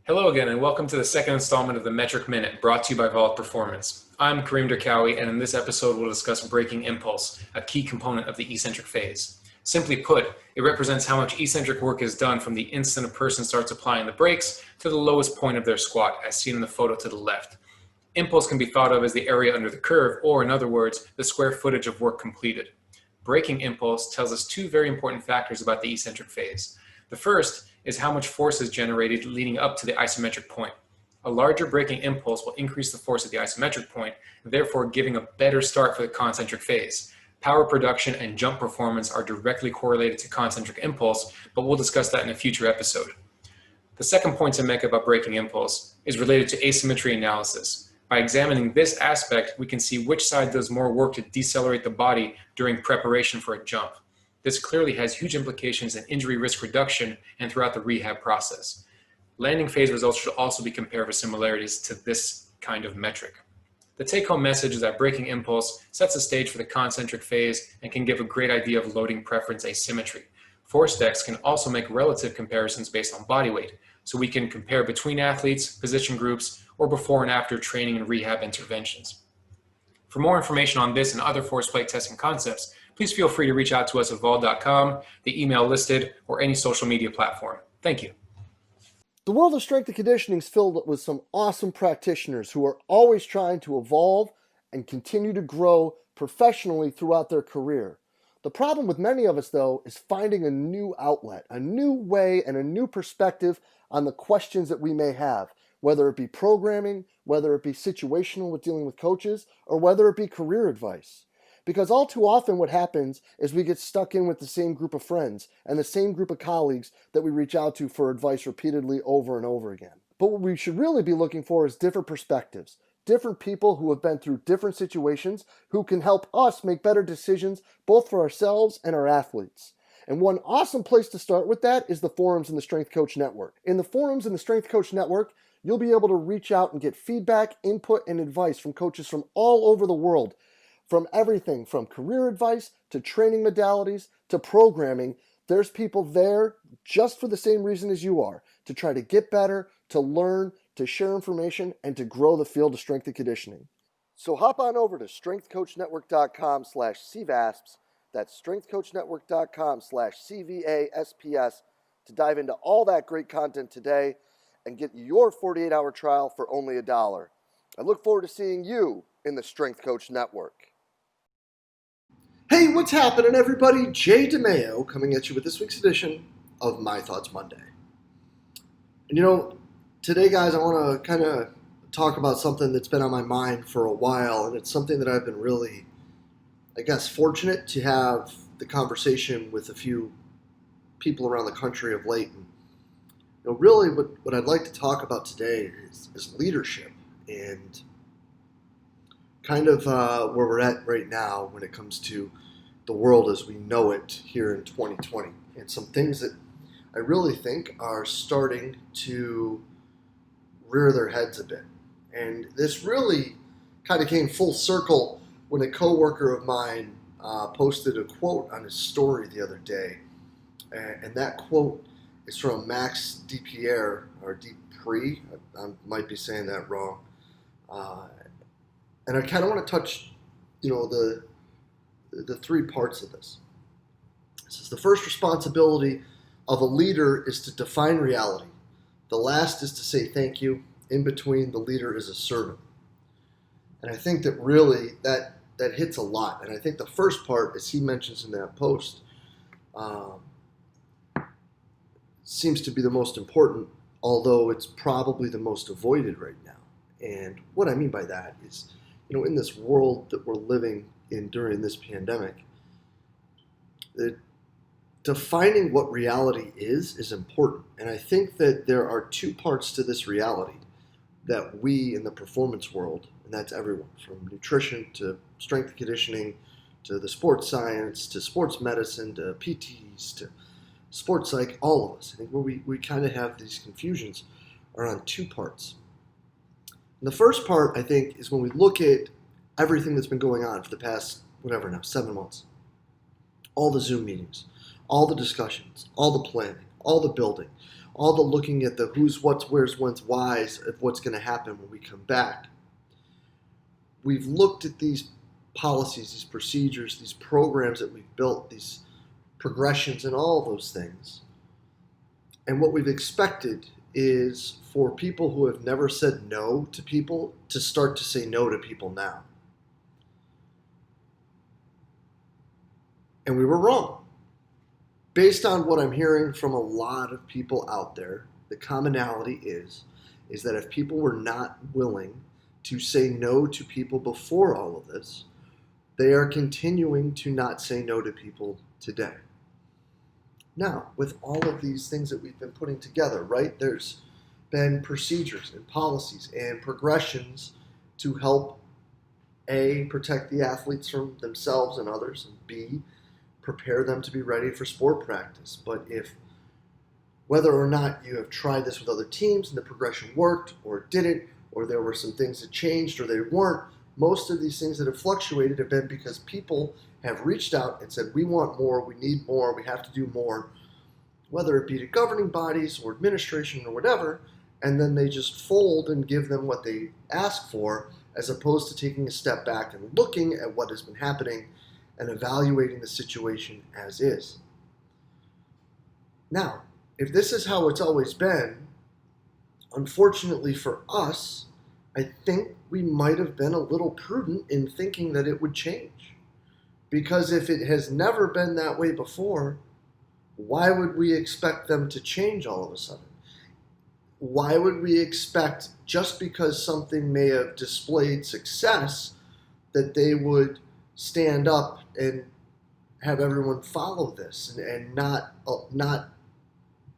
Hello again, and welcome to the second installment of the Metric Minute, brought to you by Vault Performance. I'm Kareem Derkawi, and in this episode we'll discuss braking impulse, a key component of the eccentric phase. Simply put, it represents how much eccentric work is done from the instant a person starts applying the brakes to the lowest point of their squat, as seen in the photo to the left. Impulse can be thought of as the area under the curve, or in other words, the square footage of work completed. Braking impulse tells us two very important factors about the eccentric phase. The first is how much force is generated leading up to the isometric point. A larger braking impulse will increase the force at the isometric point, therefore giving a better start for the concentric phase. Power production and jump performance are directly correlated to concentric impulse, but we'll discuss that in a future episode. The second point to make about braking impulse is related to asymmetry analysis. By examining this aspect, we can see which side does more work to decelerate the body during preparation for a jump. This clearly has huge implications in injury risk reduction and throughout the rehab process. Landing phase results should also be compared with similarities to this kind of metric. The take-home message is that braking impulse sets the stage for the concentric phase and can give a great idea of loading preference asymmetry. Force decks can also make relative comparisons based on body weight, so we can compare between athletes, position groups, or before and after training and rehab interventions. For more information on this and other force plate testing concepts, please feel free to reach out to us at vol.com, the email listed, or any social media platform. Thank you. The world of strength and conditioning is filled with some awesome practitioners who are always trying to evolve and continue to grow professionally throughout their career. The problem with many of us, though, is finding a new outlet, a new way, and a new perspective on the questions that we may have, whether it be programming, whether it be situational with dealing with coaches, or whether it be career advice. Because all too often what happens is we get stuck in with the same group of friends and the same group of colleagues that we reach out to for advice repeatedly over and over again. But what we should really be looking for is different perspectives, different people who have been through different situations who can help us make better decisions both for ourselves and our athletes. And one awesome place to start with that is the forums in the Strength Coach Network. In the forums in the Strength Coach Network, you'll be able to reach out and get feedback, input, and advice from coaches from all over the world. From everything from career advice to training modalities to programming, there's people there just for the same reason as you are, to try to get better, to learn, to share information, and to grow the field of strength and conditioning. So hop on over to strengthcoachnetwork.com/CVASPS, that's strengthcoachnetwork.com/CVASPS to dive into all that great content today and get your 48-hour trial for only $1. I look forward to seeing you in the Strength Coach Network. Hey, what's happening, everybody? DeMayo coming at you with this week's edition of My Thoughts Monday. And today, guys, I want to kind of talk about something that's been on my mind for a while, and it's something that I've been really, fortunate to have the conversation with a few people around the country of late. And, really what I'd like to talk about today is leadership and kind of where we're at right now when it comes to the world as we know it here in 2020. And some things that I really think are starting to rear their heads a bit. And this really kind of came full circle when a coworker of mine posted a quote on his story the other day. And that quote is from Max DiPierre, or Dupree. I might be saying that wrong. And I kind of want to touch, the three parts of this. This is the first responsibility of a leader is to define reality. The last is to say thank you. In between, the leader is a servant. And I think that really that hits a lot. And I think the first part, as he mentions in that post, seems to be the most important, although it's probably the most avoided right now. And what I mean by that is, in this world that we're living in during this pandemic, defining what reality is important. And I think that there are two parts to this reality that we in the performance world, and that's everyone, from nutrition to strength and conditioning, to the sports science, to sports medicine, to PTs, to sports psych, all of us. I think where we kind of have these confusions are on two parts. And the first part, I think, is when we look at everything that's been going on for the past, 7 months. All the Zoom meetings, all the discussions, all the planning, all the building, all the looking at the who's, what's, where's, when's, why's of what's going to happen when we come back. We've looked at these policies, these procedures, these programs that we've built, these progressions and all those things. And what we've expected is for people who have never said no to people to start to say no to people now. And we were wrong. Based on what I'm hearing from a lot of people out there, the commonality is that if people were not willing to say no to people before all of this, they are continuing to not say no to people today. Now, with all of these things that we've been putting together, right, there's been procedures and policies and progressions to help A, protect the athletes from themselves and others, and B, prepare them to be ready for sport practice. But if, whether or not you have tried this with other teams and the progression worked or it didn't, or there were some things that changed or they weren't, most of these things that have fluctuated have been because people have reached out and said, we want more, we need more, we have to do more, whether it be to governing bodies or administration or whatever, and then they just fold and give them what they ask for, as opposed to taking a step back and looking at what has been happening and evaluating the situation as is. Now, if this is how it's always been, unfortunately for us, I think we might have been a little prudent in thinking that it would change. Because if it has never been that way before, why would we expect them to change all of a sudden? Why would we expect, just because something may have displayed success, that they would stand up and have everyone follow this and not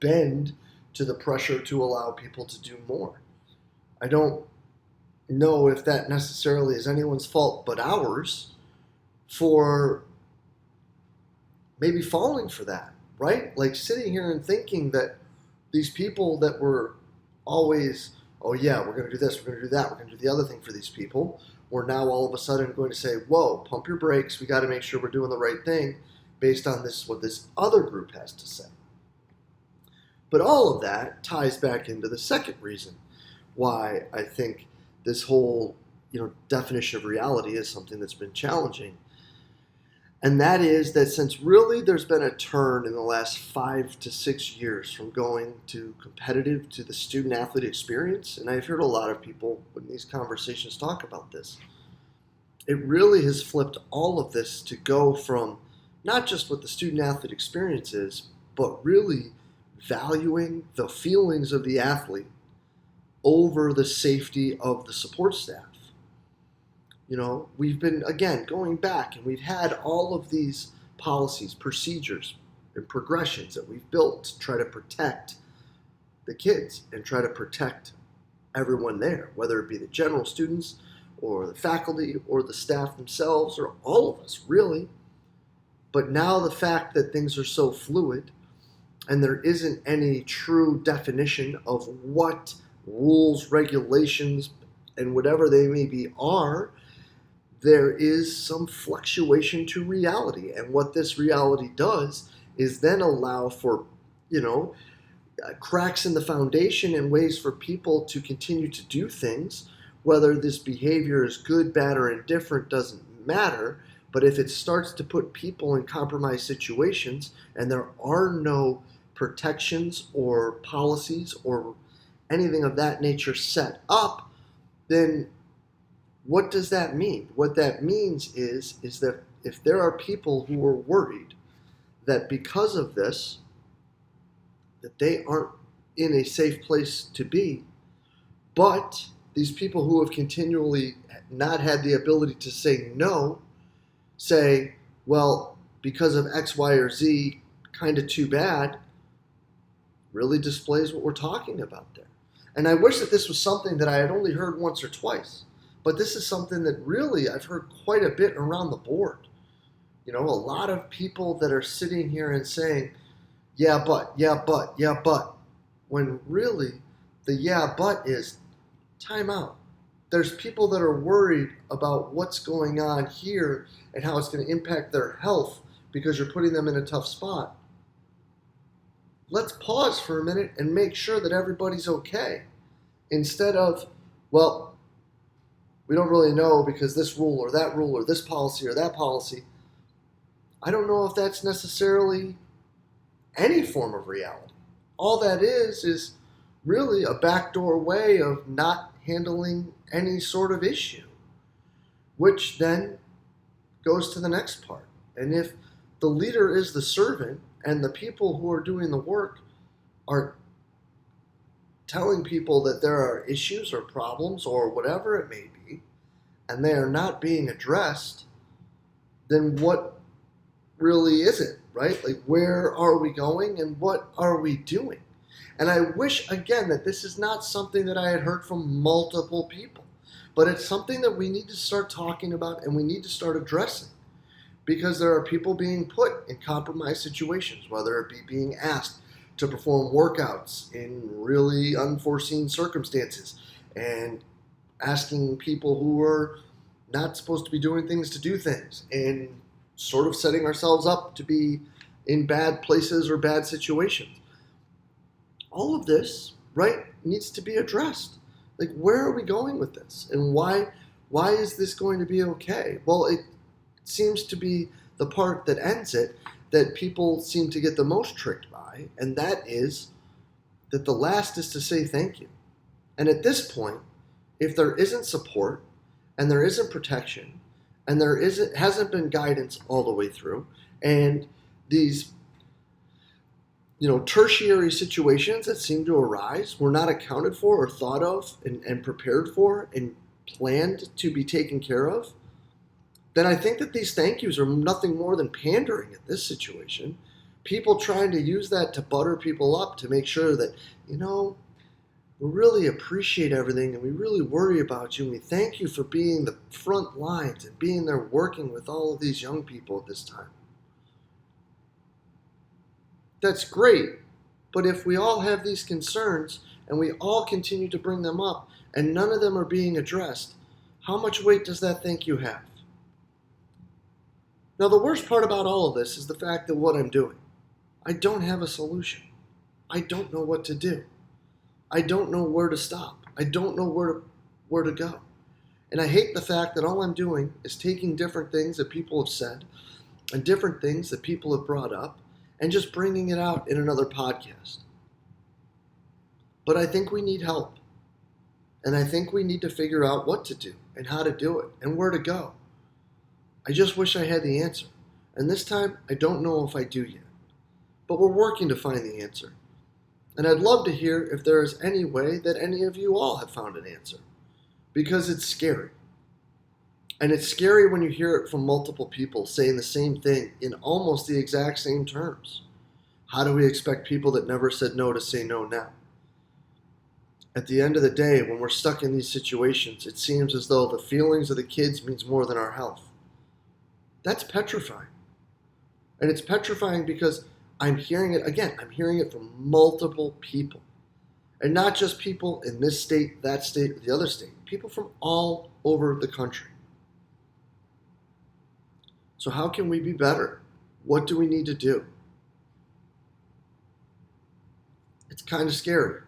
bend to the pressure to allow people to do more? I don't know if that necessarily is anyone's fault but ours for maybe falling for that, right? Like sitting here and thinking that these people that were always, oh yeah, we're going to do this, we're going to do that, we're going to do the other thing for these people, we're now all of a sudden going to say, whoa, pump your brakes, we got to make sure we're doing the right thing based on this, what this other group has to say. But all of that ties back into the second reason why I think this whole, definition of reality is something that's been challenging. And that is that since really there's been a turn in the last 5 to 6 years from going to competitive to the student athlete experience, and I've heard a lot of people in these conversations talk about this, it really has flipped all of this to go from not just what the student athlete experience is, but really valuing the feelings of the athlete over the safety of the support staff. We've been, again, going back, and we've had all of these policies, procedures, and progressions that we've built to try to protect the kids and try to protect everyone there, whether it be the general students or the faculty or the staff themselves or all of us, really. But now the fact that things are so fluid and there isn't any true definition of what rules, regulations, and whatever they may be are, there is some fluctuation to reality. And what this reality does is then allow for, cracks in the foundation and ways for people to continue to do things. Whether this behavior is good, bad, or indifferent doesn't matter. But if it starts to put people in compromised situations and there are no protections or policies or anything of that nature set up, then what does that mean? What that means is that if there are people who are worried that because of this, that they aren't in a safe place to be, but these people who have continually not had the ability to say no, say, well, because of X, Y, or Z, kind of too bad, really displays what we're talking about there. And I wish that this was something that I had only heard once or twice. But this is something that really I've heard quite a bit around the board. A lot of people that are sitting here and saying, yeah, but, when really the yeah, but is time out. There's people that are worried about what's going on here and how it's going to impact their health because you're putting them in a tough spot. let's pause for a minute and make sure that everybody's okay. Instead of, well, we don't really know because this rule or that rule or this policy or that policy. I don't know if that's necessarily any form of reality. All that is really a backdoor way of not handling any sort of issue, which then goes to the next part. And if the leader is the servant and the people who are doing the work are telling people that there are issues or problems or whatever it may be, and they are not being addressed, then what really is it, right? Like, where are we going and what are we doing? And I wish, again, that this is not something that I had heard from multiple people, but it's something that we need to start talking about and we need to start addressing, because there are people being put in compromised situations, whether it be being asked to perform workouts in really unforeseen circumstances and asking people who are not supposed to be doing things to do things, and sort of setting ourselves up to be in bad places or bad situations. All of this, right, needs to be addressed. Like, where are we going with this? And why is this going to be okay? Well, it seems to be the part that ends it that people seem to get the most tricked by, and that is that the last is to say thank you. And at this point, if there isn't support and there isn't protection and there hasn't been guidance all the way through, and these tertiary situations that seem to arise were not accounted for or thought of and prepared for and planned to be taken care of, then I think that these thank yous are nothing more than pandering in this situation. People trying to use that to butter people up to make sure that, we really appreciate everything and we really worry about you and we thank you for being the front lines and being there working with all of these young people at this time. That's great, but if we all have these concerns and we all continue to bring them up and none of them are being addressed, how much weight does that thank you have? Now, the worst part about all of this is the fact that what I'm doing, I don't have a solution. I don't know what to do. I don't know where to stop. I don't know where to go. And I hate the fact that all I'm doing is taking different things that people have said and different things that people have brought up and just bringing it out in another podcast. But I think we need help. And I think we need to figure out what to do and how to do it and where to go. I just wish I had the answer. And this time, I don't know if I do yet. But we're working to find the answer. And I'd love to hear if there is any way that any of you all have found an answer. Because it's scary. And it's scary when you hear it from multiple people saying the same thing in almost the exact same terms. How do we expect people that never said no to say no now? At the end of the day, when we're stuck in these situations, it seems as though the feelings of the kids means more than our health. That's petrifying. And it's petrifying because I'm hearing it, again, I'm hearing it from multiple people. And not just people in this state, that state, or the other state. People from all over the country. So how can we be better? What do we need to do? It's kind of scary.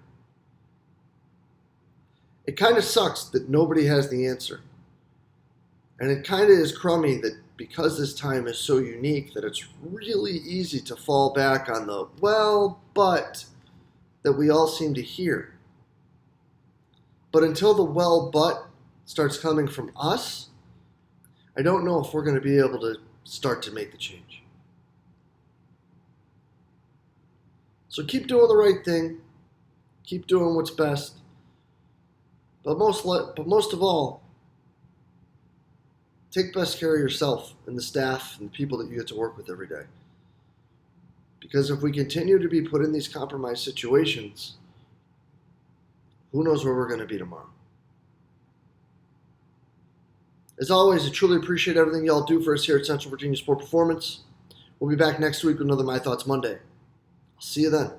It kind of sucks that nobody has the answer. And it kind of is crummy that because this time is so unique that it's really easy to fall back on the well, but that we all seem to hear. But until the well, but starts coming from us, I don't know if we're going to be able to start to make the change. So keep doing the right thing. Keep doing what's best. But most of all, take best care of yourself and the staff and the people that you get to work with every day. Because if we continue to be put in these compromised situations, who knows where we're going to be tomorrow. As always, I truly appreciate everything y'all do for us here at Central Virginia Sport Performance. We'll be back next week with another My Thoughts Monday. I'll see you then.